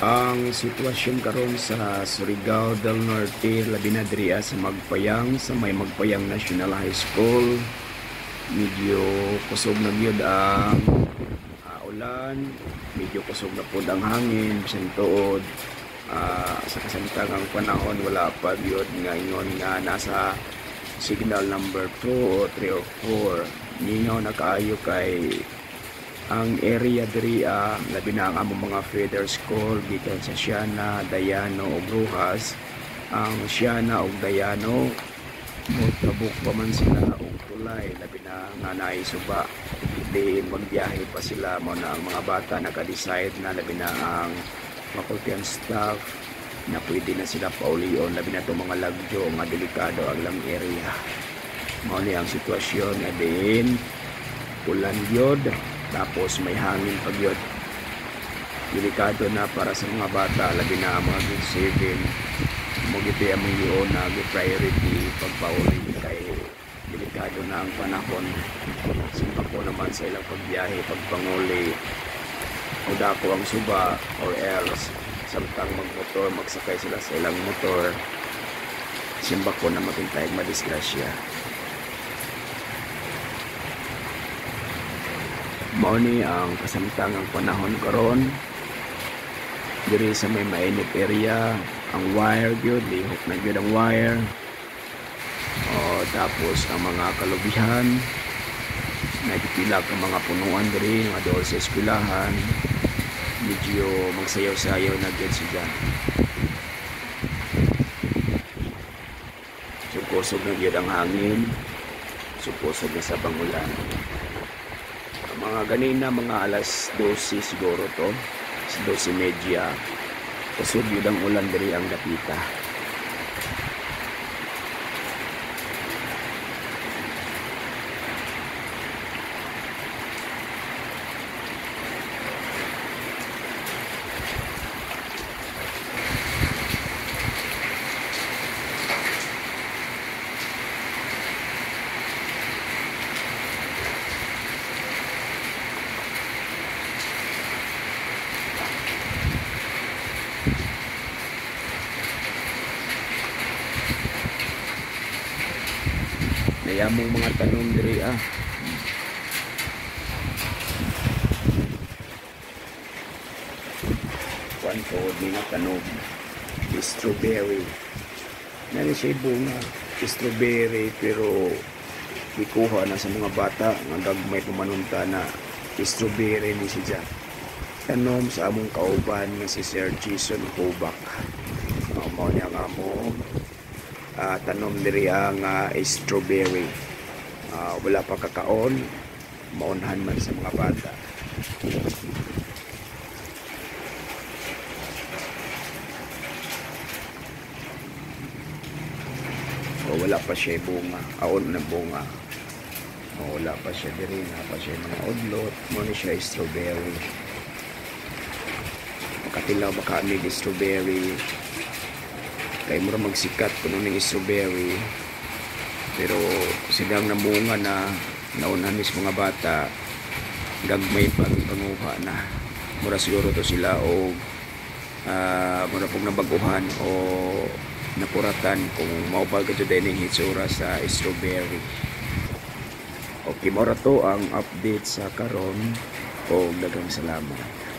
Ang sitwasyon karon sa Surigao del Norte labi na diri sa Magpayang sa may Magpayang National High School. Medyo kusog na gyud ang ulan, medyo kusog na pud ang hangin bisan tuod sa kasamtangang panahon wala pa gyud nga ingon nga nasa signal number 2 o 3 o 4. Ningaw na kaayo kay ang area diri labi na ang among mga feeder school gikan sa Siana, Dayano ug Rojas. Ang Siana ug Dayano motabok pa man sila og tulay labi na nga naisuba di magbiyahe pa sila mo na ang mga bata naka-decide na labi na ang faculty and staff na pwede na sila paulion labi na itong mga lagyo nga delikado ang lang area. Mao ni ang sitwasyon na din ulan gyud tapos may hangin pa gyud. Delikado na para sa mga bata labi na ang mga grade 7 mo giti among lion na priority pagpauli kay delikado na ang panahon. Simpa ko naman sa ilang pagbiyahe pagpanguli o dako ang suba or else samtang magmotor magsakay sila sa ilang motor simba ko na makintayag madisgrasya. Mao ni ang kasamtangang panahon karon diri sa may mainit area. Ang wire gyud lihok na gyud ang wire tapos ang mga kalubihan nagpila ka mga punuan diri nga dool sa eskwelahan medyo magsayaw-sayaw na gyud siya. Sukusog na gyud ang hangin, sukusog na sa bangulan. Mga ganina mga alas 12 siguro to, 12:30 kusog yun ang ulan diri ang dapita. Nayamong mga tanom diri kuan ko ni nga tanom strawberry nani siya bunga strawberry pero ikuha na sa mga bata nga gagmay pumanunta na strawberry ni siya tanom sa among kauban nga si Sir Jason Hobak. Mao niya nga mo tanom diri ang strawberry. Wala pa kakaon, maunhan man sa mga bata. Wala pa siya bunga, aon na bunga. Wala pa siya diri, na pa siya mga udlot, mo ni siya strawberry. Makatilaw makamig strawberry. Kay mura magsikat kuno ning strawberry pero silang namunga na naunan mis mga bata gagmay panguha na mura siguro to sila o mura pong nabaguhan o napuratan kung maupal ka dyan ning hitsura sa strawberry. Okay, mura to ang update sa karon o daghang salamat.